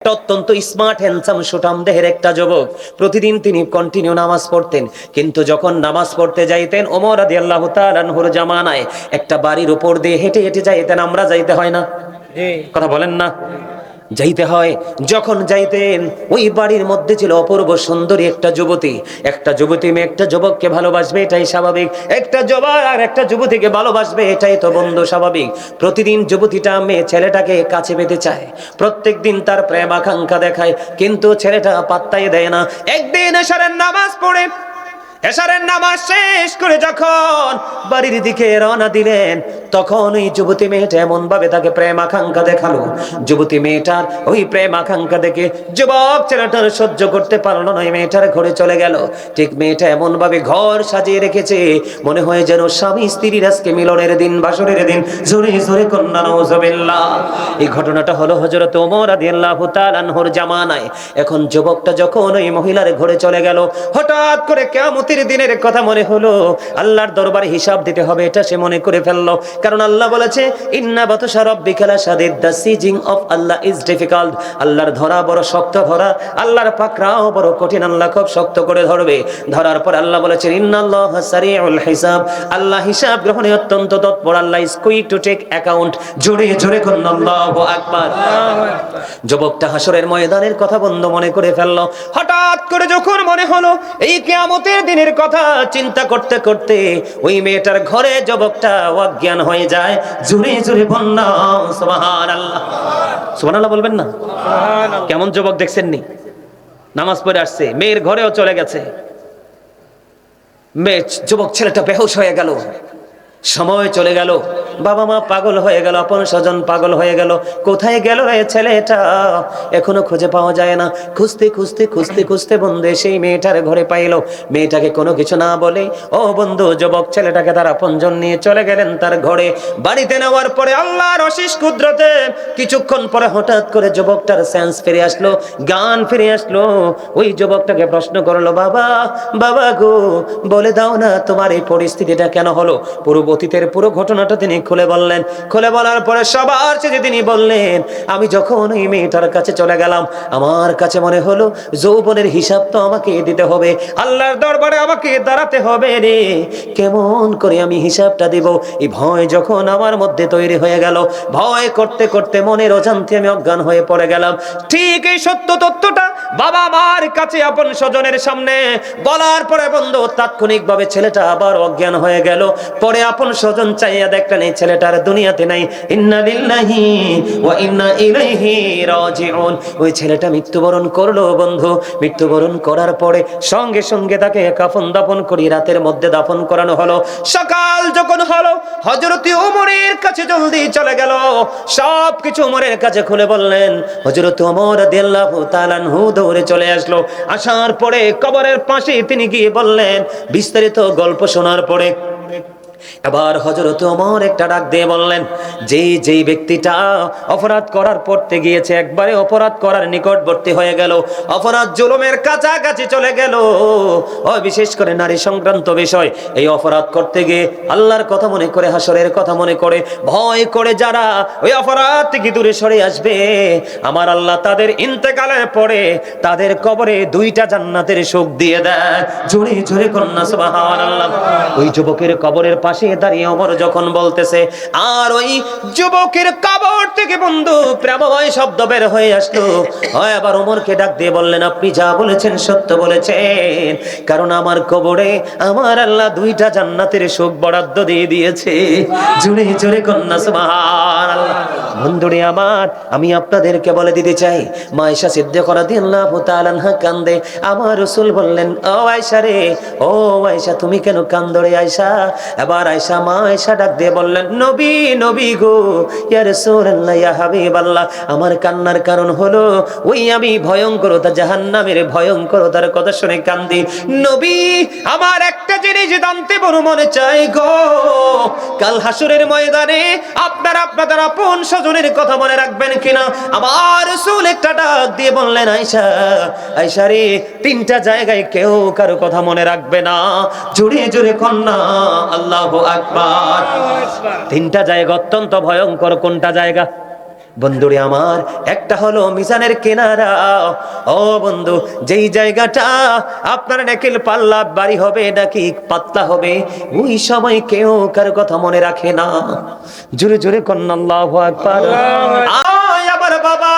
অত্যন্ত smart handsome সুঠাম দেহের একটা যুবক। প্রতিদিন তিনি কন্টিনিউ নামাজ পড়তেন, কিন্তু যখন নামাজ পড়তে যাইতেন ওমর রাদিয়াল্লাহু তাআলা আনহুর জামানায় একটা বাড়ির উপর দিয়ে হেঁটে হেঁটে যাইতেন। আমরা যাইতে হয় না? কথা বলেন না? যাইতে হয়। যখন যাইতেন ওই বাড়ির মধ্যে ছিল অপূর্ব সুন্দরী একটা যুবতী। একটা যুবতী মেয়ে একটা যুবককে ভালোবাসবে, এটাই স্বাভাবিক। একটা যুবক আর একটা যুবতীকে ভালোবাসবে, এটাই তো বন্ধু স্বাভাবিক। প্রতিদিন যুবতীটা মেয়ে ছেলেটাকে কাছে পেতে চায়, প্রত্যেকদিন তার প্রেম আকাঙ্ক্ষা দেখায়, কিন্তু ছেলেটা পাত্তাই দেয় না। একদিন এশারের নামাজ পড়ে, এশারের নামাজ শেষ করে যখন বাড়ির দিকে রওনা দিলেন, তখন ওই যুবতী মেয়েটা এমন ভাবে তাকে প্রেম আকাঙ্ক্ষা দেখালো, যুবতী মেয়েটার ওই প্রেম আকাঙ্ক্ষা দেখে যুবক ছেলেটার সহ্য করতে পারলো না, ওই মেয়েটার ঘরে চলে গেল। ঠিক মেয়েটা এমন ভাবে ঘর সাজিয়ে রেখেছে, মনে হয় যেন স্বামী স্ত্রীর আজকে মিলনের দিন, বাসরের দিন। জোরে জোরে কন্যা নাউজুবিল্লাহ। এই ঘটনাটা হলো হযরত ওমর রাদিয়াল্লাহু তাআলা আনহুর জামানায়। এখন যুবকটা যখন ওই মহিলার ঘরে চলে গেল, হঠাৎ করে কিয়ামতের দিনের কথা মনে হলো, আল্লাহর দরবারে হিসাব দিতে হবে, এটা সে মনে করে ফেললো। কারণ আল্লাহ বলেছে ইন্না বাতশা রাব্বিকা লাশাদীদ, the seizing of Allah is difficult. আল্লাহর ধরা বড় শক্ত ধরা, আল্লাহর পাকড়াও বড় কঠিন, আল্লাহ খুব শক্ত করে ধরবে। ধরার পর আল্লাহ বলেছেন ইন্নাল্লাহা সারিউল হিসাব, আল্লাহ হিসাব গ্রহণে অত্যন্ত তৎপর, Allah is quick to take account. জোরে জোরে করুন আল্লাহু আকবার। যুবকটা হাসরের ময়দানের কথা বন্ধ মনে করে ফেললো। হঠাৎ করে যখন মনে হলো এই কিয়ামতের দিনের কথা চিন্তা করতে করতে ওই মেয়েটার ঘরে যুবকটা অজ্ঞান হয়ে যায়। জোরে জোরে বলুন সুবহানাল্লাহ। সুবহানাল্লাহ বলবেন না? কেমন যুবক দেখছেন নি? নামাজ পড়ে আসছে, মেয়ের ঘরেও চলে গেছে। মেয়ে যুবক ছেলেটা বেহুশ হয়ে গেল। সময় চলে গেল, বাবা মা পাগল হয়ে গেল, আপন স্বজন পাগল হয়ে গেল। কোথায় গেল রে ছেলেটা? এখনো খুঁজে পাওয়া যায় না। খুঁজতে খুঁজতে খুঁজতে খুঁজতে বন্ধু সেই মেয়েটার ঘরে পাইলো। মেয়েটাকে কোনো কিছু না বলে ও বন্ধু যুবক ছেলেটাকে তার আপনজন নিয়ে চলে গেলেন তার ঘরে। বাড়িতে নেওয়ার পরে আল্লাহর অশেষ কুদরতে কিছুক্ষণ পরে হঠাৎ করে যুবকটার সেন্স ফিরে আসলো, জ্ঞান ফিরে আসলো। ওই যুবকটাকে প্রশ্ন করলো, বাবা বাবা গো, বলে দাও না তোমার এই পরিস্থিতিটা কেন হলো? পুরো অতীতের পুরো ঘটনাটা তিনি খুলে বললেন। খুলে বলার পরে সবার চেয়ে তিনি বললেন, আমি যখন ওই মেয়েটার কাছে চলে গেলাম, আমার কাছে মনে হলো যৌবনের হিসাব তো আমাকে দিতে হবে, আল্লাহর দরবারে আমাকে দাঁড়াতে হবে রে, কেমন করে আমি হিসাবটা দেব? এই ভয় যখন আমার মধ্যে তৈরি হয়ে গেল, ভয় করতে করতে মনের অজান্তে আমি অজ্ঞান হয়ে পড়ে গেলাম। ঠিক এই সত্য তথ্যটা বাবা মার কাছে আপন স্বজনের সামনে বলার পরে বন্ধু তাৎক্ষণিকভাবে ছেলেটা আবার অজ্ঞান হয়ে গেল। পরে আপন স্বজন চাইয়া দেখলেন এই ছেলেটার দুনিয়াতে নাই। ইন্না লিল্লাহি ওয়া ইন্না ইলাইহি রাজিউন। ওই ছেলেটা মৃত্যুবরণ করলো বন্ধু। মৃত্যুবরণ করার পরে সঙ্গে সঙ্গে তাকে কাফন দাফন করি রাতের মধ্যে দাফন করানো হলো। সকাল যখন হলো হযরত ওমরের কাছে জলদি চলে গেল, সব কিছু ওমরের কাছে খুলে বললেন। হযরত ওমর রাদিয়াল্লাহু তাআলা আনহু দৌড়ে চলে আসলো। আসার পরে কবরের পাশে তিনি গিয়ে বললেন, বিস্তারিত গল্প শোনার পরে এবার হযরত ওমর একটা ডাক দিয়ে বললেন, যেই ব্যক্তিটা অপরাধ করার পড়তে গিয়েছে, একবারে অপরাধ করার নিকটবর্তী হয়ে গেল, অপরাধ জুলুমের কাছাকাছি চলে গেল, ও বিশেষ করে নারী সংক্রান্ত বিষয়, এই অপরাধ করতে গিয়ে আল্লাহর কথা মনে করে, হাসরের কথা মনে করে, ভয় করে যারা ওই অপরাধ থেকে দূরে সরে আসবে, আমার আল্লাহ তাদের ইন্তেকালের পরে তাদের কবরে 2টা জান্নাতের সুখ দিয়ে দেয়। জোরে জোরে কন্যা সুবহানাল্লাহ। ওই যুবকের কবরের পাশে দাঁড়িয়ে ওমর যখন বলতেছে, আর ওই যুবকের কবর থেকে বন্ধু প্রেমময় শব্দ বের হয়ে আসলো। হয় আবার ওমরকে ডাক দিয়ে বললেন, আপনি যা বলেছেন সত্য বলেছেন, কারণ আমার কবরে আমার আল্লাহ 2টা জান্নাতের সুখ বরাদ্দ দিয়ে দিয়েছে। জোরে জোরে কন্যা সুবহানাল্লাহ। বন্ধুরে আমার, আমি আপনাদেরকে বলে দিতে চাই, মা আয়েশা সিদ্দিকা রাদিয়াল্লাহু তাআলা আনহা কান্দে। আমার রাসূল বললেন, ও আয়েশা রে, ও আয়েশা তুমি কেন কান্দো রে আয়েশা? এবার আয়েশা মা আয়েশা ডাক দিয়ে বললেন, নবী নবী গো, ইয়া রাসূলুল্লাহ, ইয়া হাবিবাল্লাহ, আমার কান্নার কারণ হলো ওই আমি ভয়ঙ্করতা, জাহান্নামের ভয়ঙ্করতার কথা শুনে কান্দি। নবী, আমার একটা জিনিস জানতে বড় মনে চাই গো, কাল হাসরের ময়দানে আপনাদের আপন স্বজনের কথা মনে রাখবেন কিনা? আমার রাসূল একটা ডাক দিয়ে বললেন, আয়েশা, আয়েশা রে, 3টা জায়গায় কেউ কারো কথা মনে রাখবে না। জোরে জোরে কন্যা আল্লাহু আকবার। 3টা জায়গা অত্যন্ত ভয়ঙ্কর। কোনটা জায়গা? বন্ধুরে আমার, একটা হলো মিজানের কিনারা। ও বন্ধু, যেই জায়গাটা আপনার নেকিল পাল্লা বাড়ি হবে নাকি পাতলা হবে, ওই সময় কেউ কারো কথা মনে রাখে না। জোরে জোরে কন্না আল্লাহু আকবার। আমার বাবা,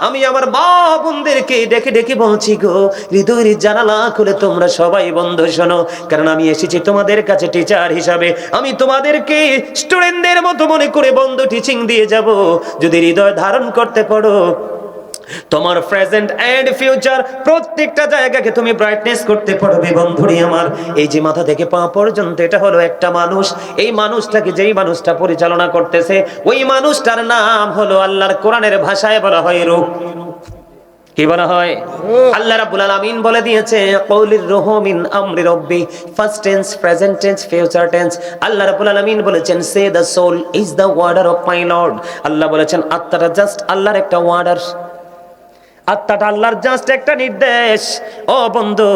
আমি আমার মা বোনদেরকে ডেকে ডেকে বলছি গো, হৃদয়ের জানালা খুলে তোমরা সবাই বন্ধু শোনো, কারণ আমি এসেছি তোমাদের কাছে টিচার হিসাবে। আমি তোমাদেরকে স্টুডেন্টদের মতো মনে করে বন্ধু টিচিং দিয়ে যাব। যদি হৃদয় ধারণ করতে পারো, তোমার প্রেজেন্ট এন্ড ফিউচার প্রত্যেকটা জায়গাকে তুমি ব্রাইটনেস করতে পারবে। বন্ধুরি আমার, এই যে মাথা থেকে পা পর্যন্ত এটা হলো একটা মানুষ। এই মানুষটাকে যেই মানুষটা পরিচালনা করতেছে, ওই মানুষটার নাম হলো আল্লাহর কোরআনের ভাষায় বলা হয় রূহ। কি বলা হয়? আল্লাহ রাব্বুল আলামিন বলে দিয়েছে, কওলির রূহু মিন আমরি রাব্বি, first tense, present tense, future tense. আল্লাহ রাব্বুল আলামিন বলেছেন, say the soul is the warder of my lord. আল্লাহ বলেছেন আত্মাটা জাস্ট আল্লাহর একটা ওয়ার্ডার, আত্মাটা আল্লাহর জাস্ট একটা নির্দেশ। ও বন্ধু,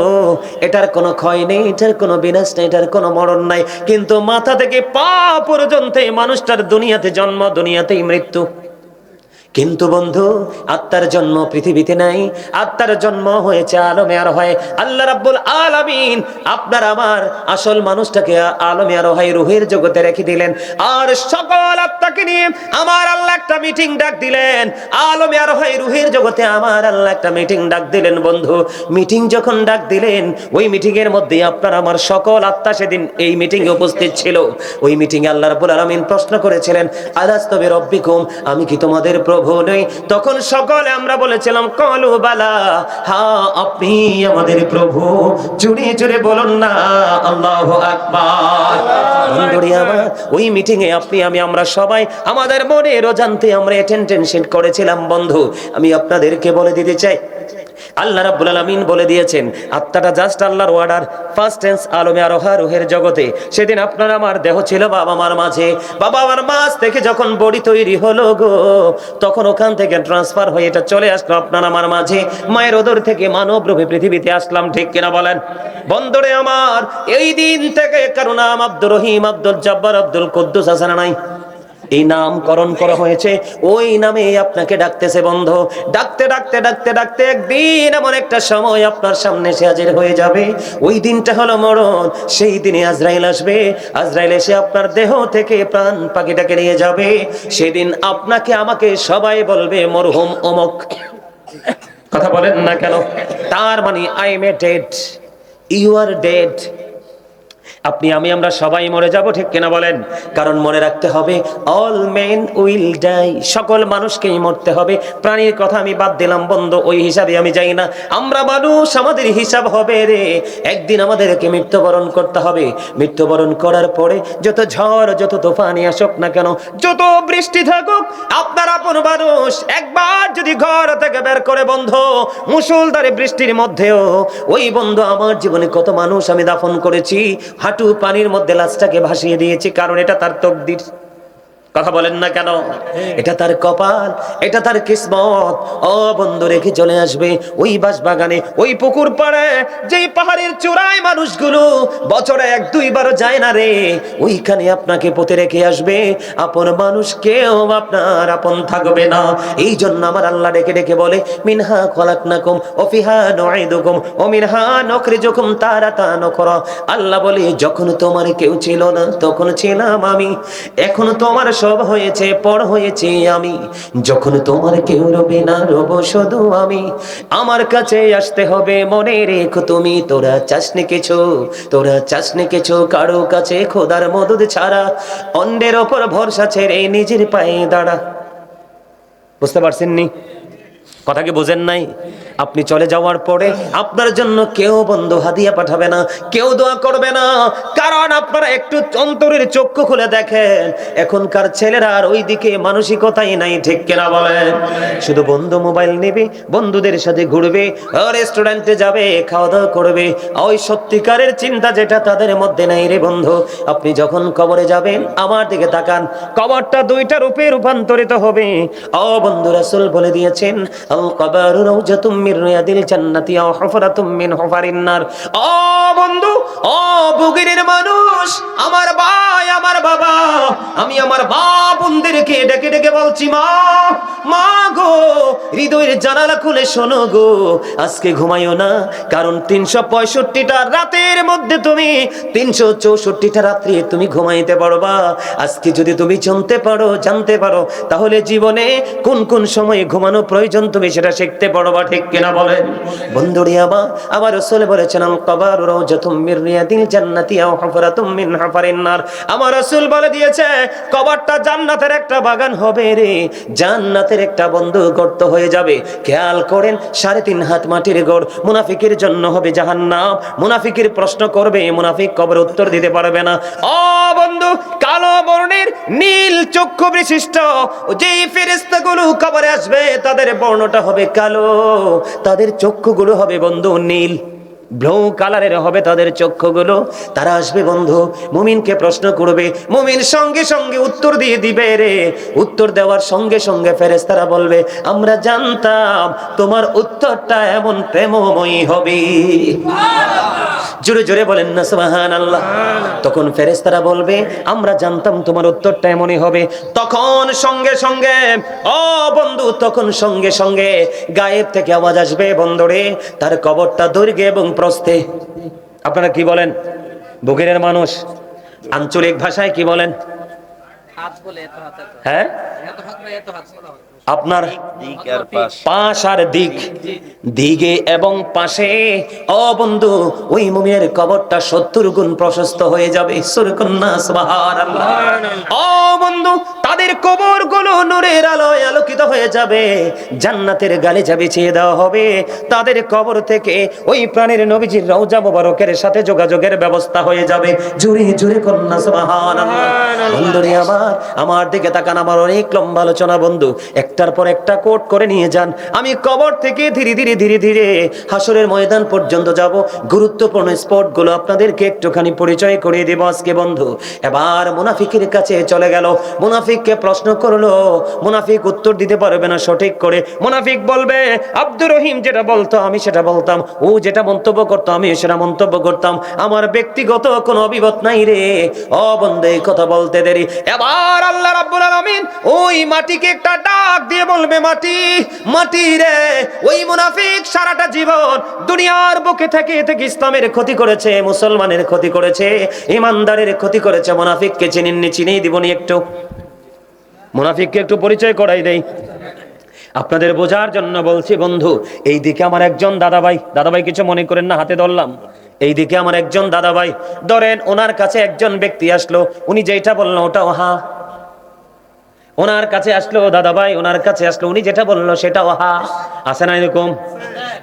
এটার কোনো ক্ষয় নেই, এটার কোনো বিনাশ নেই, এটার কোনো মরণ নাই। কিন্তু মাথা থেকে পা পর্যন্ত এই মানুষটার দুনিয়াতে জন্ম, দুনিয়াতেই মৃত্যু। কিন্তু বন্ধু, আত্মার জন্ম পৃথিবীতে নাই, আত্মার জন্ম হয়েছে আলমে আর হয়। আল্লাহ রাব্বুল আলামিন আপনার আমার আসল মানুষটাকে আলমে আর হয় রূহের জগতে রেখে দিলেন। আর সকল আত্মাকে নিয়ে আমার আল্লাহ একটা মিটিং ডাক দিলেন। আলমে আর হয় রূহের জগতে আমার আল্লাহ একটা মিটিং ডাক দিলেন। বন্ধু, মিটিং যখন ডাক দিলেন, ওই মিটিং এর মধ্যে আপনার আমার সকল আত্মা সেদিন এই মিটিং এ উপস্থিত ছিল। ওই মিটিং এ আল্লাহ রাব্বুল আলামিন প্রশ্ন করেছিলেন, আলাস্তু বিরাব্বিকুম, আমি কি তোমাদের প্রভু নই? তখন সকলে আমরা বলেছিলাম, কলু বালা, হ্যাঁ আপনি আমাদের প্রভু। জোরে জোরে বলুন না আল্লাহু আকবার। বন্ধুরা আমার, ওই মিটিং এ আপনি আমি আমরা সবাই আমাদের মনের অজান্তে আমরা অ্যাটেনশন করেছিলাম। বন্ধু, আমি আপনাদেরকে বলে দিতে চাই, আল্লাহ রাব্বুল আলামিন বলে দিয়েছেন আত্মাটা জাস্ট আল্লাহর ওয়ার্ডার, ফার্স্ট টেন্স আলমে আরোহা রূহের জগতে। সেদিন আপনার আমার দেহ ছিল বাবা মার মাঝে, বাবা মার মাঝ থেকে যখন বডি তৈরি হলো গো, তখন ওখান থেকে ট্রান্সফার হয়ে এটা চলে আসলো আপনার আমার মাঝে। মায়ের ওদর থেকে মানব রূপে পৃথিবীতে আসলাম, ঠিক কিনা বলেন? বন্ধুরে আমার, এই দিন থেকে কারো নাম আব্দুর রহিম, আব্দুল জব্বার, আব্দুল কুদ্দুস আছে না নাই? এই নামকরণ করা হয়েছে, ওই নামে আপনাকে ডাকতেছে। বন্ধু, ডাকতে ডাকতে ডাকতে ডাকতে একদিন এমন একটা সময় আপনার সামনে সে হাজির হয়ে যাবে। ওই দিনটা হলো মরণ। সেই দিনে আজরাইল আসবে, আজরাইল এসে আপনার দেহ থেকে প্রাণ পাখিটাকে নিয়ে যাবে। সেদিন আপনাকে আমাকে সবাই বলবে মরহুম অমুক। কথা বলেন না কেন? তার মানে I am dead, you are dead. আপনি আমি আমরা সবাই মরে যাব, ঠিক কিনা বলেন? কারণ মনে রাখতে হবে, অল মেন উইল ডাই, সকল মানুষকেই মরতে হবে। প্রাণীর কথা আমি বাদ দিলাম বন্ধু, ওই হিসাবে আমি যাই না। আমরা মানুষ, আমাদের হিসাব হবে রে। একদিন আমাদেরকে মৃত্যুবরণ করতে হবে। মৃত্যুবরণ করার পরে যত ঝড়, যত তুফানি আসুক না কেন, যত বৃষ্টি থাকুক, আপনার আপন মানুষ একবার যদি ঘর থেকে বের করে বন্ধু, মুষলধারে বৃষ্টির মধ্যেও, ওই বন্ধু আমার জীবনে কত মানুষ আমি দাফন করেছি, হাঁটু পানির মধ্যে লাশটাকে ভাসিয়ে দিয়েছি, কারণ এটা তার তকদির। কথা বলেন না কেন? এটা তার কপাল, এটা তার কিসমত। ও বন্ধু, রেখে চলে আসবে ওই বাঁশবাগানে, ওই পুকুর পাড়ে, যেই পাহাড়ের চূড়ায় মানুষগুলো বছরে এক দুইবার যায় না রে, ওইখানে আপনাকে পুঁতে রেখে আসবে। আপন মানুষ কেউ আপনার আপন থাকবে না। এই জন্য আমার আল্লাহ ডেকে ডেকে বলে, মিনহা খলাকনাকুম ওয়া ফিহা নুঈদুকুম ওয়া মিনহা নুখরিজুকুম তারাতান উখরা। আল্লাহ বলে, যখন তোমার কেউ ছিল না তখন ছিলাম আমি, এখন তোমার সব হয়েছে, পর হয়েছে আমি। যখন তোমার কেউ রবে না, রব শুধু আমি। আমার কাছে আসতে হবে, মনে রেখো তুমি। তোরা চাসনি কিছু, তোরা চাসনি কিছু কারো কাছে খোদার মদদ ছাড়া। অন্যের ওপর ভরসা ছেড়ে নিজের পায়ে দাঁড়া। বুঝতে পারছেন নি? কথা কি বোঝেন নাই? আপনি চলে যাওয়ার পরে আপনার জন্য কেউ বন্ধু হাদিয়া পাঠাবে না, কেউ দোয়া করবে না। কারণ আপনারা একটু অন্তরের চক্ষু খুলে দেখেন, এখনকার ছেলেরা আর ওই দিকে মানসিকতাই নাই, ঠিক কিনা বলেন? শুধু বন্ধু মোবাইল নেবে, বন্ধুদের সাথে ঘুরবে, রেস্টুরেন্টে যাবে, খাওয়া দাওয়া করবে। ওই সত্যিকারের চিন্তা যেটা তাদের মধ্যে নাই রে বন্ধু। আপনি যখন কবরে যাবেন, আমার দিকে তাকান, কবরটা দুইটা রূপে রূপান্তরিত হবে। ও বন্ধু, রাসূল বলে দিয়েছেন, আল কবরু রাউজাতুম মির রিয়াদিল জান্নাতি আও হুফরাতুম মিন হুফারিন নার। ও বন্ধু, ও বুগিরের মানুষ, আমার ভাই, আমার বাবা, আমি আমার মা বোনদেরকে ডেকে ডেকে বলছি, মা, মা গো, হৃদয়ের জানালা খুলে শোনো গো, আজকে ঘুমাইও না, কারণ 365টা রাতের মধ্যে তুমি 364টা রাত্রি তুমি ঘুমাইতে পারবা। আজকে যদি তুমি জানতে পারো, তাহলে জীবনে কোন কোন সময়ে ঘুমানো প্রয়োজন তুমি সেটা শিখতে পারবা। ঠিক কিনা বলেন বন্ধুরি? আবার রাসূল বলেছেন, আল কবর রাউজাতুম মির রিয়াদিল জান্নাতি আও হুফরাতুম মিন হুফারিন নার। আমার রাসূল বলে দিয়েছে, কবরটা জান্নাতের একটা বাগান হবে রে, জান্নাতের একটা বন্ধু গর্ত হয়ে যাবে। খেয়াল করেন, 3.5 হাত মাটির গড় মুনাফিকের জন্য হবে জাহান্নাম। মুনাফিকের প্রশ্ন করবে, মুনাফিক কবরে উত্তর দিতে পারবে না। ও বন্ধু, কালো বর্ণের নীল চক্ষু বিশিষ্ট যেই ফেরেশতাগুলো কবরে আসবে, তাদের বর্ণটা হবে কালো, তাদের চক্ষুগুলো হবে বন্ধু নীল, ব্লু কালারের হবে তাদের চক্ষুগুলো। তারা আসবে বন্ধু, মুমিনকে প্রশ্ন করবে, মুমিন সঙ্গে সঙ্গে উত্তর দিয়ে দিবে রে। উত্তর দেওয়ার সঙ্গে সঙ্গে ফেরেশতারা বলবে, আমরা জানতাম তোমার উত্তরটা এমন প্রেমময়ী হবে। জোরে জোরে বলেন না সুবহানাল্লাহ। তখন ফেরেশতারা বলবে, আমরা জানতাম তোমার উত্তরটা এমনই হবে। তখন সঙ্গে সঙ্গে, ও বন্ধু, তখন সঙ্গে সঙ্গে গায়েব থেকে আওয়াজ আসবে, বন্ধুরে, তার কবরটা দৈর্ঘ্যে এবং প্রস্থে। আপনারা কি বলেন বুকের মানুষ? আঞ্চলিক ভাষায় কি বলেন? হ্যাঁ, আপনার পাশ আর দিক, দিকে এবং পাশে। ও বন্ধু, ওই মুমিনের কবরটা 70 গুণ প্রশস্ত হয়ে যাবে। সুরকন্না সুবহানাল্লাহ। ও বন্ধু, তাদের কবরগুলো নূরের আলোয় আলোকিত হয়ে যাবে, জান্নাতের গালিচা বিছিয়ে দেওয়া হবে। তাদের কবর থেকে ওই প্রাণের নবীজির রওজা মুবারকের সাথে যোগাযোগের ব্যবস্থা হয়ে যাবে। জোরে জোরে কন্না সুবহানাল্লাহ। বন্ধুরে আমার দিকে তাকান, আমার অনেক লম্বা আলোচনা বন্ধু, একটার পর একটা কোট করে নিয়ে যান। আমি কবর থেকে ধীরে ধীরে ধীরে ধীরে হাসরের ময়দান পর্যন্ত যাব। গুরুত্বপূর্ণ স্পটগুলো আপনাদেরকে একটুখানি পরিচয় করিয়ে দেব আজকে বন্ধু। এবার মুনাফিকের কাছে চলে গেল, মুনাফিককে প্রশ্ন করলো, মুনাফিক উত্তর দিতে পারবে না সঠিক করে। মুনাফিক বলবে, আব্দুর রহিম যেটা বলতো আমি সেটা বলতাম, ও যেটা মন্তব্য করতো আমি সেটা মন্তব্য করতাম, আমার ব্যক্তিগত কোনো অভিমত নাই রে। ও বন্ধু, এই কথা বলতে দেরি। এবার আল্লাহ রাব্বুল আলামিন ওই মাটিকে একটা ডাক দিয়ে বলবে, মাটি, মাটি রে, ওই মুনাফিক সারাটা জীবন দুনিয়ার বুকে থেকে থেকে ইসলামের ক্ষতি করেছে, মুসলমানের ক্ষতি করেছে, ইমানদারের ক্ষতি করেছে। মুনাফিককে চিনেননি? চিনেই দিবনি একটু। মুনাফিককে একটু পরিচয় করাই দেই আপনাদের বোঝার জন্য বলছি বন্ধু। এই দিকে আমার একজন দাদাভাই কিছু মনে করেন না, হাতে ধরলাম। এই দিকে আমার একজন দাদাভাই, ধরেন ওনার কাছে একজন ব্যক্তি আসলো, উনি যেটা বললো ওটাও হা। ওনার কাছে আসলো দাদাভাই, ওনার কাছে আসলো, উনি যেটা বললো সেটাও হা। আছে না এরকম?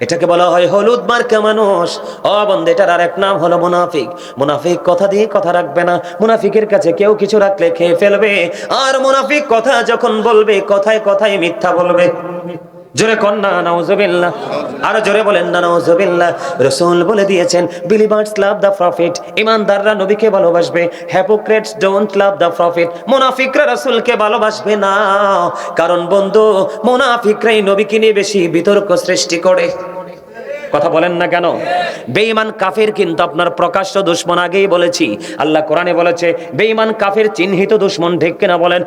এটাকে বলা হয় হলুদ মার্কা মানুষ। ও বন্ধু, এটার আরেক নাম হলো মুনাফিক। মুনাফিক কথা দিয়ে কথা রাখবে না, মুনাফিকের কাছে কেউ কিছু রাখলে খেয়ে ফেলবে। আর মুনাফিক কথা যখন বলবে, কথায় কথায় মিথ্যা বলবে। জোরে কন্যা নাউজুবিল্লাহ, আরো জোরে বলেন না নাউজুবিল্লাহ। রাসূল বলে দিয়েছেন, বিলিভার্স লাভ দ্য প্রফিট, ইমানদাররা নবীকে ভালোবাসবে, hypocrites don't love the profit, মুনাফিকরা রাসূলকে ভালোবাসবে না। কারণ বন্ধু, মুনাফিকরাই নবীকে নিয়ে বেশি বিতর্ক সৃষ্টি করে। কথা বলেন না কেন? বেঈমান কাফের কিন্তু আপনার প্রকাশ্য দুশমন, আগেই বলেছি। আল্লাহ কোরআনে বলেছে বেঈমান কাফের চিহ্নিত দুশমন, ঠিক কিনা বলেন?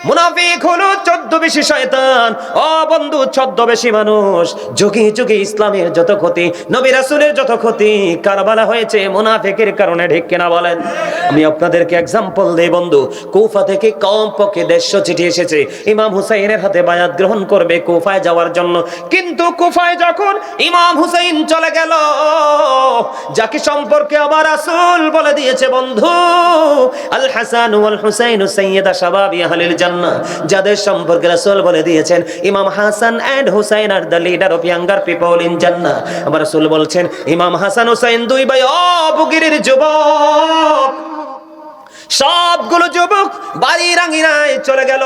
মুনাফিক হলো ছদ্মবেশী শয়তান। ও বন্ধু, ছদ্মবেশী মানুষ। যুগে যুগে ইসলামের যত ক্ষতি, নবী রাসূলের যত ক্ষতি, কারবালা হয়েছে মুনাফিকের কারণে, ঠিক কিনা বলেন? আমি আপনাদেরকে এক্সাম্পল দেই বন্ধু। কুফা থেকে কমপক্ষে 150 চিঠি এসেছে, ইমাম হুসাইনের হাতে বায়াত গ্রহণ করবে কুফায় যাওয়ার জন্য। কিন্তু কুফায় যখন ইমাম হুসাইন চলে গেল, যাকে সম্পর্কে আমার রাসূল বলে দিয়েছে বন্ধু, আল হাসান ওয়াল হুসাইন সাইয়্যিদা শাবাবি আহলিল জান্নাহ, যাদের সম্পর্কে রাসূল বলে দিয়েছেন ইমাম Hasan and Husain are the leader of younger people in জান্নাহ। আমার রাসূল বলছেন ইমাম হাসান হুসাইন দুই ভাই অবগিরের যুবক, সবগুলো যুবক বাড়ির আঙিনায় চলে গেল।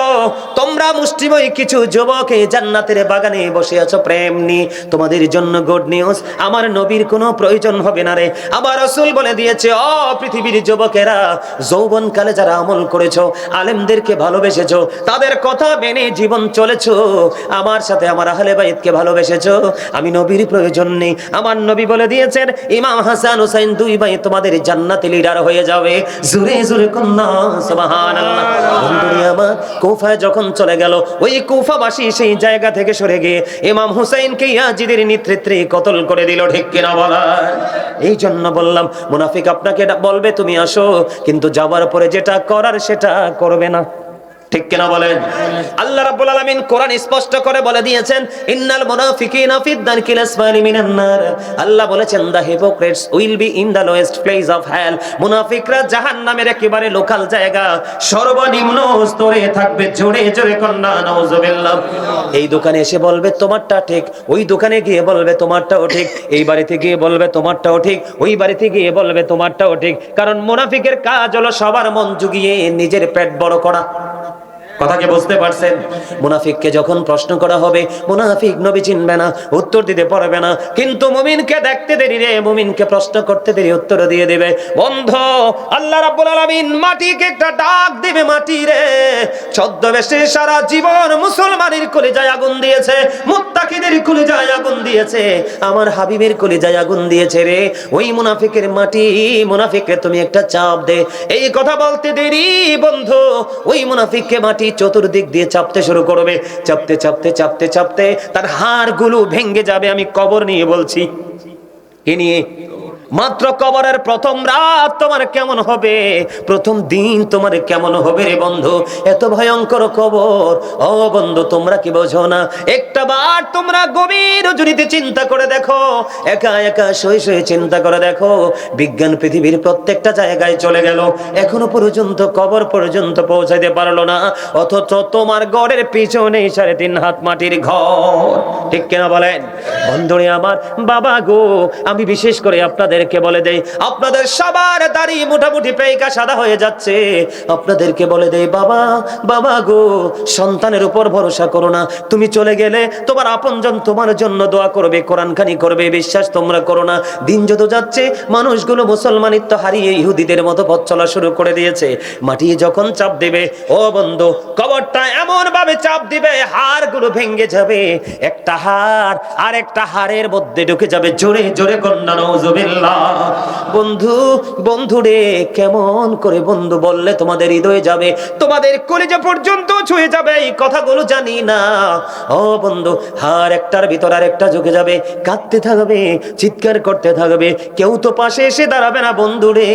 তোমরা মুষ্টিময় কিছু যুবক এই জান্নাতের বাগানে বসে আছো প্রেম নিয়ে, তোমাদের জন্য গুড নিউজ, আমার নবীর কোনো প্রয়োজন হবে না রে। আমার রাসূল বলে দিয়েছে, ও পৃথিবীর যুবকেরা, যৌবনকালে যারা আমল করেছো, আলেমদেরকে ভালোবেসেছো, তাদের কথা মেনে জীবন চলেছো, আমার সাথে আমার আহলে বাইতকে ভালোবেসেছো, আমি নবীর প্রয়োজন নেই। আমার নবী বলে দিয়েছেন, ইমাম হাসান হুসাইন দুই ভাই তোমাদের জান্নাতে লিডার হয়ে যাবে। জোরে জোরে কন্যা সুবহানাল্লাহ। বন্ধুরা আমার, কুফায় যখন চলে গেল, ওই কুফাবাসী সেই জায়গা থেকে সরে গিয়ে ইমাম হুসাইনকে ইয়াজিদের নেতৃত্বে কতল করে দিল। ঠিক কিনা বলেন? এই জন্য বললাম, মুনাফিক আপনাকে বলবে তুমি আসো, কিন্তু যাবার পরে যেটা করার সেটা করবে না। ঠিক কিনা বলেন? আল্লাহ রাব্বুল আলামিন কোরআন স্পষ্ট করে বলে দিয়েছেন, ইন্নাল মুনাফিকিনা ফিদ দারকিল আসফালি মিনান নার। আল্লাহ বলেছেন, the hypocrites will be in the lowest place of hell. মুনাফিকরা জাহান্নামের একেবারে লোকাল জায়গা, সর্বনিম্ন স্তরে থাকবে। জোরে জোরে কন্না নাউজুবিল্লাহ। এই দোকানে এসে বলবে তোমারটা ঠিক, ওই দোকানে গিয়ে বলবে তোমারটাও ঠিক, এই বাড়িতে গিয়ে বলবে তোমারটাও ঠিক, ওই বাড়িতে গিয়ে বলবে তোমারটাও ঠিক। কারণ মুনাফিকের কাজ হলো সবার মন জুগিয়ে নিজের পেট বড় করা। কথা কি বুঝতে পারছেন? মুনাফিককে যখন প্রশ্ন করা হবে, মুনাফিক নবী চিনবে না, উত্তর দিতে পারবে না, কিন্তু মুমিনকে দেখতে দেরি রে, মুমিনকে প্রশ্ন করতে দেরি, উত্তর দিয়ে দিবে। বন্ধু, আল্লাহ রাব্বুল আলামিন মাটিকে একটা ডাক দিবে, মাটি রে, ছদ্মবেশে সারা জীবন মুসলমানের কলিজায় আগুন দিয়েছে, মুত্তাকিদের কলিজায় আগুন দিয়েছে, আমার হাবিবের কলিজায় আগুন দিয়েছে রে। ওই মুনাফিকের মাটি, মুনাফিককে তুমি একটা চাপ দে। এই কথা বলতে দেরি বন্ধু, ওই মুনাফিককে মাটি চতুর্দিক দিয়ে চাপতে শুরু করবে। চাপতে চাপতে চাপতে চাপতে তার হাড়গুলো ভেঙে যাবে। আমি কবর নিয়ে বলছি। কি নিয়ে? মাত্র কবরের প্রথম রাত তোমার কেমন হবে, প্রথম দিন তোমার কেমন হবে রে বন্ধু? এত ভয়ঙ্কর কবর। ও বন্ধু, তোমরা কি বোঝো না? একটা বার তোমরা গভীর রজনীতে চিন্তা করে দেখো, একা একা শুয়ে শুয়ে চিন্তা করে দেখো, বিজ্ঞান পৃথিবীর প্রত্যেকটা জায়গায় চলে গেল, এখনো পর্যন্ত কবর পর্যন্ত পৌঁছাইতে পারলো না, অথচ তোমার ঘরের পিছনে 3.5 হাত মাটির ঘর। ঠিক কিনা বলেন? বন্ধুরে আমার, বাবা গো, আমি বিশেষ করে আপনাদেরকে বলে দেই, আপনাদের সবার দাড়ি মোটামুটি পেইকা সাদা হয়ে যাচ্ছে, আপনাদেরকে বলে দেই, বাবা বাবা গো, সন্তানের উপর ভরসা করো না। তুমি চলে গেলে তোমার আপনজন তোমার জন্য দোয়া করবে, কোরআনখানি করবে, বিশ্বাস তোমরা করো না। দিন যত যাচ্ছে মানুষগুলো মুসলমানিত্ব হারিয়ে ইহুদিদের মতো পথ চলা শুরু করে দিয়েছে। মাটি যখন চাপ দেবে, ও বন্ধু, কবরটা এমন ভাবে চাপ দিবে, হাড়গুলো ভেঙে যাবে, একটা হাড় আর একটা হাড়ের মধ্যে ঢুকে যাবে। জোরে জোরে কন্যা নাউজুবিল্লাহ। বন্ধু, বন্ধু রে, কেমন করে বন্ধু বললে তোমাদের হৃদয়ে যাবে, তোমাদের কলিজা পর্যন্ত ছুঁয়ে যাবে, এই কথাগুলো জানি না। ও বন্ধু, হার একটার ভিতর আর একটা ঝুঁকে যাবে, কাঁদতে থাকবে, চিৎকার করতে থাকবে, কেউ তো পাশে এসে দাঁড়াবে না বন্ধু রে।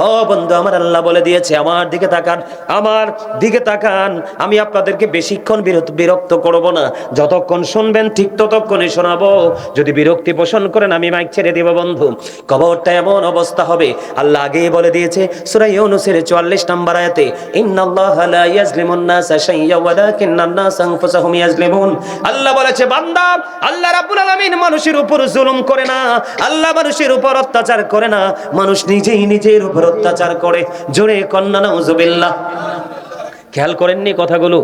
ও বন্ধু, আমার আল্লাহ বলে দিয়েছে, আমার দিকে তাকান, আমার দিকে তাকান, আমি আপনাদেরকে বেশিক্ষণ বিরক্ত করব না, যতক্ষণ শুনবেন ঠিক ততক্ষণই শোনাবো। যদি বিরক্তি পোষণ করেন আমি মাইক ছেড়ে দেব। বন্ধু, কবরটা এমন অবস্থা হবে, আল্লাহ আগেই বলে দিয়েছে সূরা ইউনূসের 44 নম্বর আয়াতে, ইন্নাল্লাহা লা ইয়াজলিমুন নাসা শাইয়্যান ওয়ালাকিন্নান নাসা আনফুসাহুম ইয়াজলিমুন। আল্লাহ বলেছে, বান্দা, আল্লাহ রাব্বুল আলামিন মানুষের উপর জুলুম করে না, আল্লাহ মানুষের উপর অত্যাচার করে না, মানুষ নিজেই নিজের উপর অত্যাচার করে। জোরে কন্না নাউজুবিল্লাহ। খেয়াল করেননি কথাগুলো?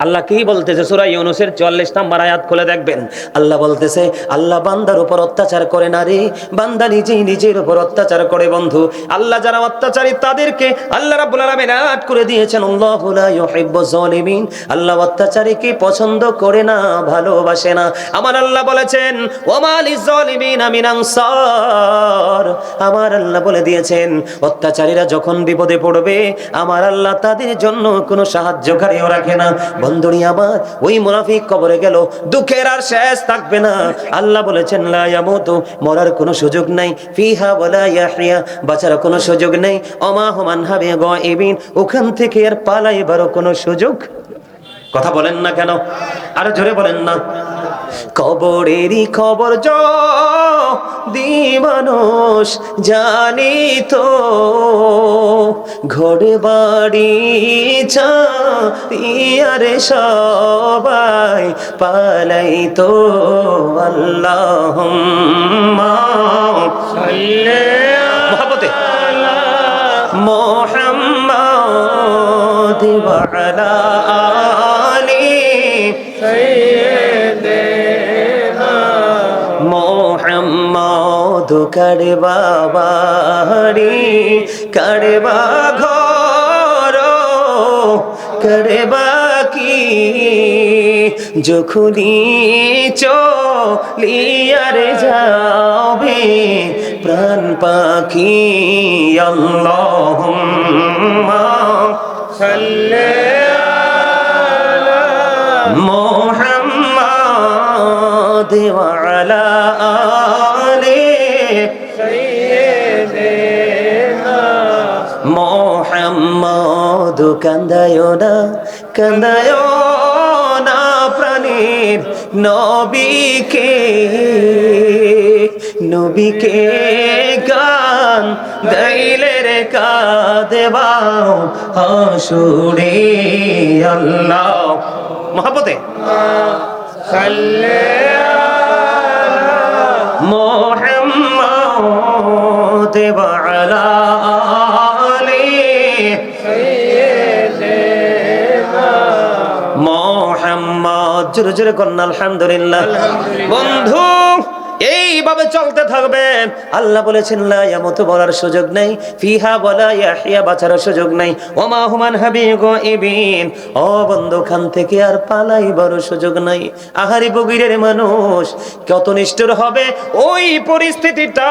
আল্লাহ কি বলতেছে? সূরা ইউনূসের 44 নম্বর আয়াত খুলে দেখবেন। আল্লাহ বলতেছে, আল্লাহ বান্দার উপর অত্যাচার করে না রে, বান্দা নিজেই নিজের উপর অত্যাচার করে। বন্ধু, আল্লাহ যারা অত্যাচারী তাদেরকে আল্লাহ রাব্বুল আলামিন আয়াত করে দিয়েছেন, আল্লাহু লা ইউহিব্বুজ জালিমিন। আল্লাহ অত্যাচারীকে পছন্দ করে না, ভালোবাসে না। আমার আল্লাহ বলেছেন, ওয়া লিজ জালিমিনা মিন আনসার। আমার আল্লাহ বলে দিয়েছেন, অত্যাচারীরা যখন বিপদে পড়বে আমার আল্লাহ তাদের জন্য কোনো সাহায্যকারীও রাখে না। বন্ধুরি আমার, ওই মুনাফিক কবরে গেল, দুঃখের আর শেষ থাকবে না। আল্লাহ বলেছেন, লা ইয়ামুতু, মরার কোনো সুযোগ নাই, ফিহা ওয়ালা ইয়াহইয়া, বাঁচার কোনো সুযোগ নেই, ওমা হুম আনহা বিগাইবিন, ওখান থেকে আর পালাইবারও কোনো সুযোগ। কথা বলেন না কেন? আরো জোরে বলেন না। কবরেরই খবর যদি মানুষ জানি তো, ঘরে বাড়ি ছাড়িয়ারে সবাই পালাই তো। আল্লাহুম্মা সাল্লি আলা মুহাম্মাদ ওয়া আলা আলি সাইয়্যিদিনা মুহাম্মাদ কারবা বাড়ি কারবা ঘর কারবা কি যখনি চলিয়ার যাবে প্রাণ পাখি আল্লাহুম্মা সাল্লি আলা মুহাম্মাদ ওয়া আলা আলি সাইয়্যিদিনা মুহাম্মাদ কান্দায়ো না প্রাণীর নবীকে গান গাইলে রে কাঁদবাও হাসুরে আল্লাহ মহব্বতে সাল্লি আলা মুহাম্মাদ ওয়া আলা আলি সাইয়্যিদিনা মুহাম্মাদ জোরে জোরে কন্না আলহামদুলিল্লাহ বন্ধু এইভাবে চলতে থাকবেন আল্লাহ বলেছেন লা ইয়ামুতু বলার সুযোগ নাই ফিহা ওয়ালা ইয়াহইয়া বাঁচার সুযোগ নাই ওমা হুমান হাবিগাইবিন ও বন্ধু খান থেকে আর পালাইবার সুযোগ নাই আহারি বগিরের মানুষ কত নিষ্ঠুর হবে ওই পরিস্থিতিটা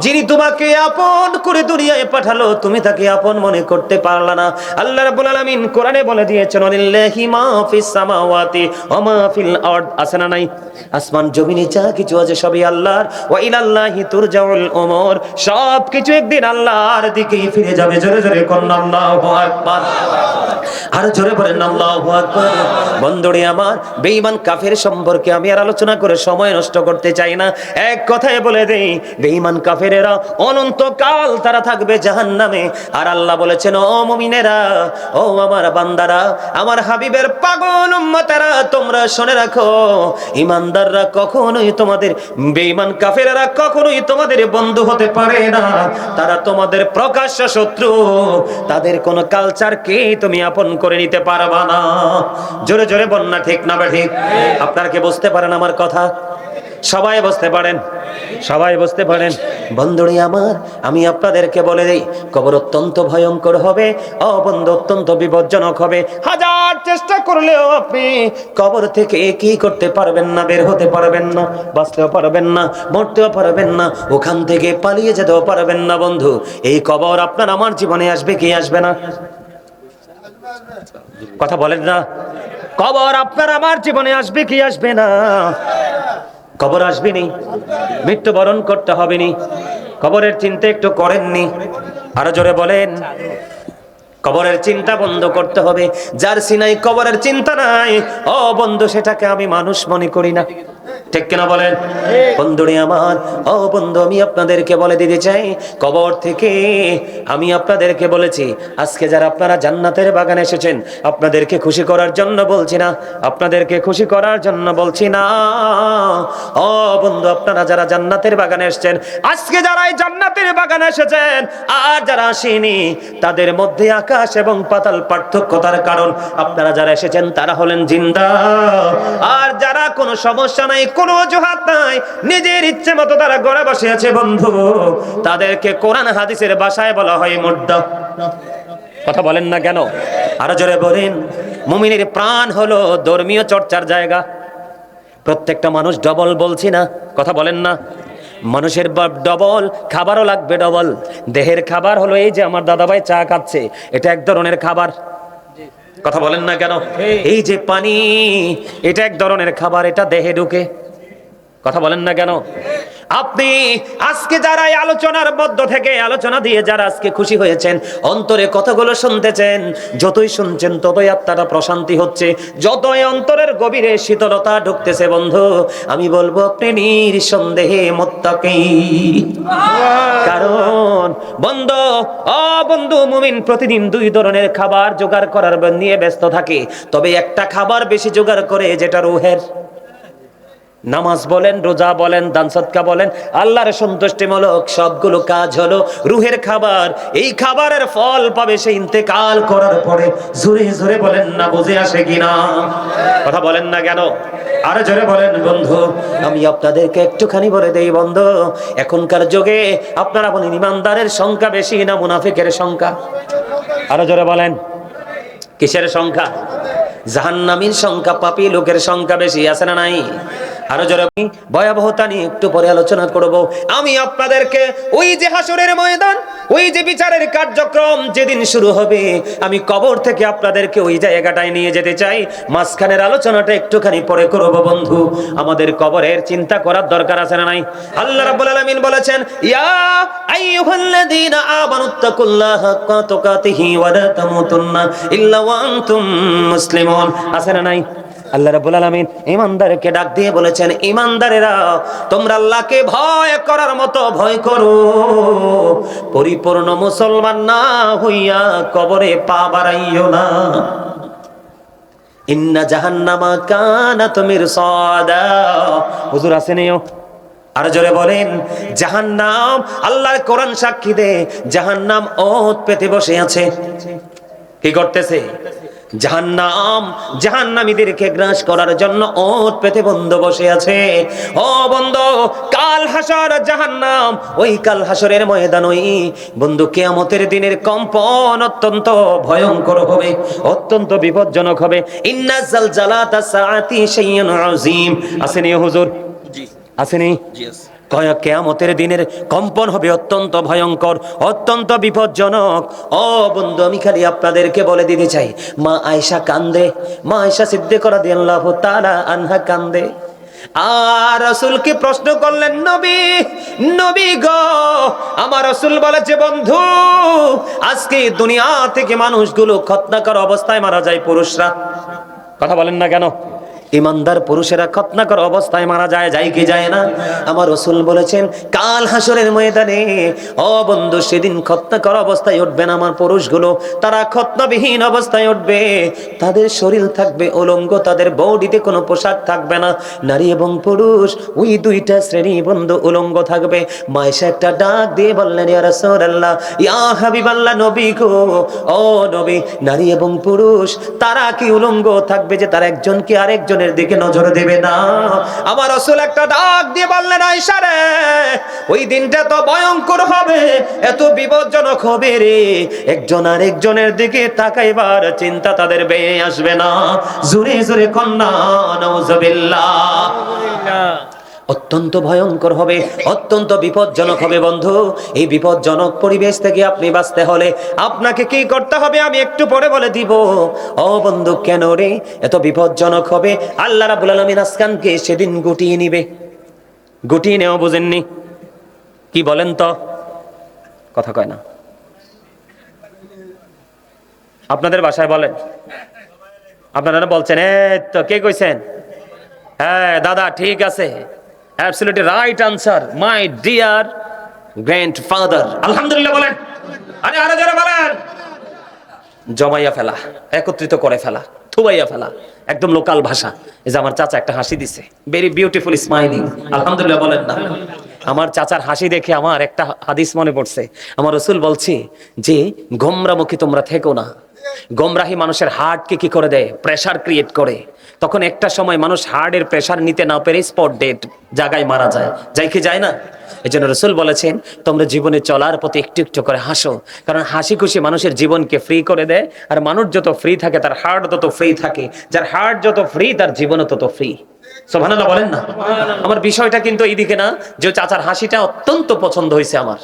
যিনি তোমাকে আপন করে দুনিয়ায় পাঠালো তুমি তাকে আপন মনে করতে পারলা না আল্লাহ রাব্বুল আলামিন কোরআনে বলে দিয়েছেন লিল্লাহি মা ফিস সামাওয়াতি ওয়া মা ফিল আরদ আছে না নাই আসমান জমিনে যা কিছু আছে সবই আল্লাহর ওয়া ইলাল্লাহি তুরজাউল উমুর সব কিছু একদিন আল্লাহর দিকেই ফিরে যাবে জোরে জোরে কোন আল্লাহু আকবার আর জোরে বলেন আল্লাহু আকবার বন্ধুরে আমার বেঈমান কাফের সম্পর্কে আমি আর আলোচনা করে সময় নষ্ট করতে চাই না এক কথায় বলে দেই বেঈমান কাফেরেরা অনন্তকাল তারা থাকবে জাহান্নামে আর আল্লাহ বলেছেন ও মুমিনেরা ও আমার বান্দারা আমার হাবিবের পাগল উম্মতেরা তোমরা শুনে রাখো ঈমানদাররা কখনোই তোমাদের বেঈমান কাফেররা কখনোই তোমাদের বন্ধু হতে পারে না তারা তোমাদের প্রকাশ্য শত্রু তাদের কোন কালচারকে তুমি আপন করে নিতে পারবা না জোরে জোরে বন্যা ঠিক না বা ঠিক আপনারা কি বুঝতে পারেন আমার কথা সবাই বুঝতে পারেন বন্ধুরা আমার আমি আপনাদেরকে বলে দেই কবর অত্যন্ত ভয়ঙ্কর হবে বন্ধু অত্যন্ত বিপজ্জনক হবে হাজার চেষ্টা করলেও আপনি কবর থেকে কি করতে পারবেন না বের হতে পারবেন না বাঁচতেও পারবেন না মরতেও পারবেন না ওখান থেকে পালিয়ে যেতেও পারবেন না বন্ধু এই কবর আপনার আমার জীবনে আসবে কি আসবে না কথা বলেন না কবর আপনার আমার জীবনে আসবে কি আসবে না কবর আসবে নি মৃত্যুবরণ করতে হবে নি কবরের চিন্তা একটু করেননি আরো জোরে বলেন কবরের চিন্তা বন্ধ করতে হবে যার সিনাই কবরের চিন্তা নাই বন্ধু সেটাকে আমি মানুষ মনে করি না ঠিক কিনা বলেন বন্ধুরে আমার বন্ধু আমি আপনাদেরকে বলে দিতে চাই কবর থেকে আমি আপনাদেরকে বলেছি আজকে যারা আপনারা জান্নাতের বাগানে এসেছেন আপনাদেরকে খুশি করার জন্য বলছি না বন্ধু আপনারা যারা জান্নাতের বাগানে এসেছেন আজকে যারা এই জান্নাতের বাগানে এসেছেন আর যারা আসেনি তাদের মধ্যে আকাশ এবং পাতাল পার্থক্য তার কারণ আপনারা যারা এসেছেন তারা হলেন জিন্দা আর যারা কোনো সমস্যা নাই কোনো অজুহাত নাই নিজের ইচ্ছে মতো তারা ঘরে বসে আছে বন্ধু তাদেরকে কোরআন হাদিসের ভাষায় বলা হয় মুর্দা কথা বলেন না কেন আরো জোরে বলেন মুমিনের প্রাণ হলো ধর্মীয় চর্চার জায়গা প্রত্যেকটা মানুষ ডবল বলছি না কথা বলেন না মানুষের ডবল খাবারও লাগবে ডবল দেহের খাবার হলো এই যে আমার দাদাভাই চা খাচ্ছে এটা এক ধরনের খাবার কথা বলেন না কেন এই যে পানি এটা এক ধরনের খাবার এটা দেহে ঢুকে কথা বলেন না কেন আপনি আজকে যারা এই আলোচনার মধ্য থেকে আলোচনা দিয়ে যারা আজকে খুশি হয়েছেন অন্তরে কথাগুলো শুনতেছেন যতই শুনছেন ততই আপনারা প্রশান্তি হচ্ছে যতই অন্তরের গভীরে শীতলতা ঢুকতেছে বন্ধু আমি বলবো আপনি নিঃসন্দেহে মুত্তাকি কারণ বন্ধু মুমিন প্রতিদিন দুই ধরনের খাবার জোগাড় করার নিয়ে ব্যস্ত থাকে তবে একটা খাবার বেশি জোগাড় করে যেটা রূহের নামাজ বলেন, রোজা বলেন, দান সদকা বলেন, আল্লাহর সন্তুষ্টিমূলক সবগুলো কাজ হলো রুহের খাবার। এই খাবারের ফল পাবে সে ইন্তেকাল করার পরে। জোরে জোরে বলেন না, বুঝে আসে কিনা? কথা বলেন না কেন? আরো জোরে বলেন বন্ধু। আমি আপনাদেরকে একটুখানি বলে দেই বন্ধু, এখনকার যুগে আপনারা বলেন ইমানদারের সংখ্যা বেশি না মুনাফিকের সংখ্যা? আরো জোরে বলেন, কিসের সংখ্যা? জাহান্নামীর সংখ্যা, পাপী লোকের সংখ্যা বেশি, আছে না নাই? আরো জোরে ভয়াবহতা নিয়ে একটু পরে আলোচনা করব। আমি আপনাদেরকে ওই যে হাসরের ময়দান, ওই যে বিচারের কার্যক্রম যেদিন শুরু হবে, আমি কবর থেকে আপনাদেরকে ওই জায়গাটায় নিয়ে যেতে চাই। মাঝখানের আলোচনাটা একটুখানি পরে করব বন্ধু। আমাদের কবরের চিন্তা করার দরকার আছে না নাই? আল্লাহ রাব্বুল আলামিন বলেছেন, ইয়া আইয়ুহাল্লাযীনা আমানুত্তাকুল্লাহা হাক্কা তুকাতিহি ওয়া লা তামুতুন্না ইল্লা ওয়া আনতুম মুসলিমুন। আছে না নাই? আল্লাহ রাব্বুল আলামিন ঈমানদারকে ডাক দিয়ে বলেছেন, ঈমানদারেরা তোমরা আল্লাহকে ভয় করার মতো ভয় করো, পরিপূর্ণ মুসলমান না হইয়া কবরে পা বাড়াইও না। ইন্না জাহান্নামা কানাত মিরসাদা। হুজুর আসেনিও? আর জোরে বলেন, জাহান্নাম, আল্লাহর কোরআন সাক্ষী দে, জাহান্নাম ওত পেতে বসে আছে। কি করতেছে? জাহান্নাম জাহান্নামীদেরকে গ্রাস করার জন্য ওট পেতে বন্ধ বসে আছে। ও বন্ধু, কাল হাসর জাহান্নাম, ওই কাল হাসরের ময়দান, ওই বন্ধু কিয়ামতের দিনের কম্পন অত্যন্ত ভয়ঙ্কর হবে, অত্যন্ত বিপজ্জনক হবে। ইন্না জালজালাতা সাআতি শাইউন আযীম। আসেনি হুজুর? জি আসেনি? জি আছে। কিয়ামতের দিনের কম্পন হবে অত্যন্ত ভয়ঙ্কর, অত্যন্ত বিপজ্জনক। ও বন্ধু, আমি খালি আপনাদেরকে বলে দিতে চাই, মা আয়েশা কান্দে, মা আয়েশা সিদ্দিকা রাদিয়াল্লাহু তাআলা আনহা কান্দে। আর রাসূলকে প্রশ্ন করলেন, নবী, নবী গো, আমার রাসূল বলেছে বন্ধু, আজকে দুনিয়া থেকে মানুষগুলো খতনা করা অবস্থায় মারা যায়, পুরুষরা। কথা বলেন না কেন? ইমানদার পুরুষেরা খতনা করা অবস্থায় মারা যায়, যায় কি যায় না? আমার রাসূল বলেছেন, কাল হাসরের ময়দানে ও বন্ধু, সেদিন খতনা করা অবস্থায় উঠবে না আমার পুরুষগুলো, তারা খতনাবিহীন অবস্থায় উঠবে। তাদের শরীর থাকবে উলঙ্গ, তাদের বডিতে কোনো পোশাক থাকবে না। নারী এবং পুরুষ ওই দুইটা শ্রেণী বন্ধু উলঙ্গ থাকবে। মায়েশা একটা ডাক দিয়ে বললেন, ইয়া রাসূলুল্লাহ, ইয়া হাবিবাল্লাহ, নবী গো, ও নবী, নারী এবং পুরুষ তারা কি উলঙ্গ থাকবে যে তারা একজনকে আরেকজনের দিকে নজর দেবে না? আমার রাসূল একটা ডাক দিয়ে বললেন, আয়েশা রে, ওই দিনটা তো ভয়ঙ্কর হবে, এত বিপজ্জনক হবে রে, একজন আরেকজনের দিকে তাকাইবার চিন্তা তাদের বেয়ে আসবে না। জোরে জোরে কন্যা নাউজুবিল্লাহ। অত্যন্ত ভয়ঙ্কর হবে, অত্যন্ত বিপজ্জনক হবে বন্ধু। এই বিপজ্জনক পরিবেশ থেকে আপনি বাঁচতে হলে আপনাকে কি করতে হবে আমি একটু পরে বলে দিব। ও বন্ধু, কেন রে এত বিপজ্জনক হবে? আল্লাহ রাব্বুল আলামিন আসমানকে সেদিন গুটিয়ে নিবে। গুটিয়ে নেওয়া বুঝেননি? কি বলেন তো? কথা কয় না। আপনাদের ভাষায় বলেন। আপনারা বলছেন এই তো, কে কইছেন? হ্যাঁ দাদা, ঠিক আছে, absolutely right answer, my dear grandfather. আলহামদুলিল্লাহ বলেন। আরে আরে যারা বলেন, জমাইয়া ফেলা, একত্রিত করে ফেলা, থুবাইয়া ফেলা, একদম লোকাল ভাষা। এই যে আমার চাচা একটা হাসি দিছে, ভেরি বিউটিফুল স্মাইলিং। আলহামদুলিল্লাহ বলেন না? আমার চাচার হাসি দেখে আমার একটা হাদিস মনে পড়ছে। আমার রাসূল বলছে যে গোমরামুখী তোমরা থেকো না। গোমরাহি মানুষের হার্টকে কি করে দেয়? প্রেসার ক্রিয়েট করে। তখন একটা সময় মানুষ হার্টের প্রেসার নিতে না পেরে স্পট ডেড, জায়গায় মারা যায়, যাই কি যায় না? এই জন্য রাসূল বলেছেন, তোমরা জীবনে চলার পথে একটু একটু করে হাসো, কারণ হাসি খুশি মানুষের জীবনকে ফ্রি করে দেয়। আর মানুষ যত ফ্রি থাকে তার হার্ট তত ফ্রি থাকে, যার হার্ট যত ফ্রি তার জীবনও তত ফ্রি। সুবহানাল্লাহ বলেন না? আমার বিষয়টা কিন্তু এইদিকে না, যে চাচার হাসিটা অত্যন্ত পছন্দ হয়েছে আমার।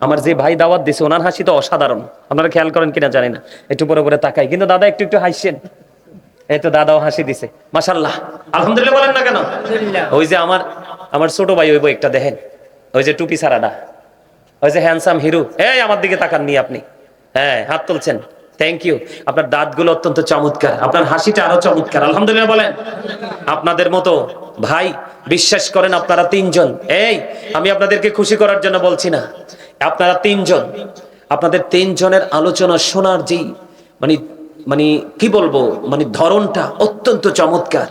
আমার যে ভাই দাওয়াত দিছে ওনার হাসি তো অসাধারণ, আপনারা খেয়াল করেন কিনা জানি না, একটু পরে পরে তাকাই, কিন্তু দাদা একটু একটু হাসছেন। এই তো দাদাও হাসি দিছে, মাশাআল্লাহ, আলহামদুলিল্লাহ বলেন না কেন? ওই যে আমার ছোট ভাই, ওই বই একটা দেখেন, ওই যে টুপি সারাডা, ওই যে হ্যান্ডসাম হিরো, এই আমার দিকে তাকান নি আপনি, হ্যাঁ হাত তুলছেন, থ্যাংক ইউ। আপনার দাঁতগুলো অত্যন্ত চমৎকার, আপনার হাসিটা আরো চমৎকার, আলহামদুলিল্লাহ বলেন। আপনাদের মতো ভাই, বিশ্বাস করেন আপনারা তিনজন, এই আমি আপনাদেরকে খুশি করার জন্য বলছি না, আপনারা তিনজন, আপনাদের তিনজনের আলোচনা শোনার যে মানে কি বলবো, মানে ধরনটা অত্যন্ত চমৎকার।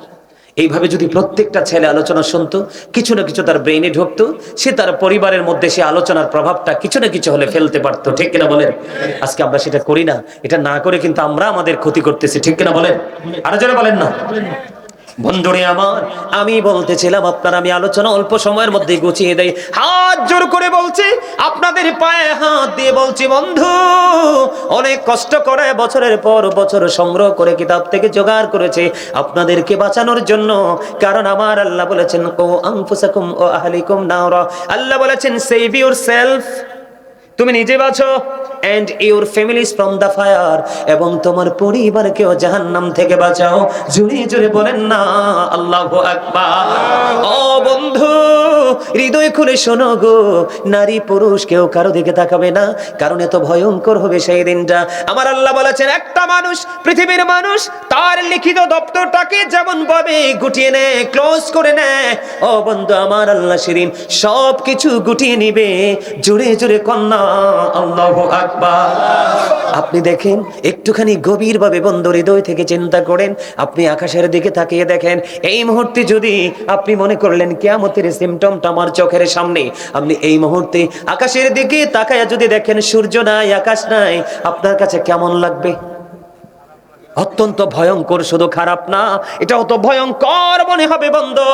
এইভাবে যদি প্রত্যেকটা ছেলে আলোচনা শুনতো, কিছু না কিছু তার ব্রেইনে ঢুকতো, সে তার পরিবারের মধ্যে সে আলোচনার প্রভাবটা কিছু না কিছু হলে ফেলতে পারতো। ঠিক কিনা বলেন? আজকে আমরা সেটা করি না। এটা না করে কিন্তু আমরা আমাদের ক্ষতি করতেছি। ঠিক কিনা বলেন? আরো জোরে বলেন না। বন্ধুরে আমার, আমি বলতেছিলাম আপনার আমি আলোচনা অল্প সময়ের মধ্যে গুছিয়ে দেই। হাত জোর করে বলছি, আপনাদের পায়ে হাত দিয়ে বলছি, বন্ধু অনেক কষ্ট করে বছরের পর বছর সংগ্রহ করে কিতাব থেকে জোগাড় করেছে আপনাদেরকে বাঁচানোর জন্য। কারণ আমার আল্লাহ বলেছেন, ও আনফুসাকুম ও আহলিকুম নারা, আল্লাহ বলেছেন সেভ ইউরসেলফ, তুমি নিজে বাঁচো, and your families from the fire, এবং তোমার পরিবারকেও জাহান্নাম থেকে বাঁচাও। জোরে জোরে বলেন না আল্লাহু আকবার। ও বন্ধু, হৃদয় খুলে শোনো গো, নারী পুরুষ কেউ কারো দিকে তাকাবে না, কারণ এত ভয়ঙ্কর হবে সেই দিনটা। আমার আল্লাহ বলেছেন, একটা মানুষ, পৃথিবীর মানুষ তার লিখিত দপ্তরটাকে যেমন ভাবে গুটিয়ে নেয়, ক্লোজ করে নেয়, ও বন্ধু আমার আল্লাহ সেদিন সব কিছু গুটিয়ে নিবে। জোরে জোরে কন্যা আল্লাহু আকবার। আপনি দেখেন, একটুখানি গভীরভাবে বন্ধু হৃদয় থেকে চিন্তা করেন, আপনি আকাশের দিকে তাকিয়ে দেখেন, এই মুহূর্তে যদি আপনি মনে করলেন কিয়ামতের সিমটমটা আমার চোখের সামনে, আপনি এই মুহূর্তে আকাশের দিকে তাকায়া যদি দেখেন সূর্য নাই, আকাশ নাই, আপনার কাছে কেমন লাগবে? অত্যন্ত ভয়ঙ্কর, শুধু খারাপ না, এটা অত ভয়ঙ্কর মনে হবে বন্ধু।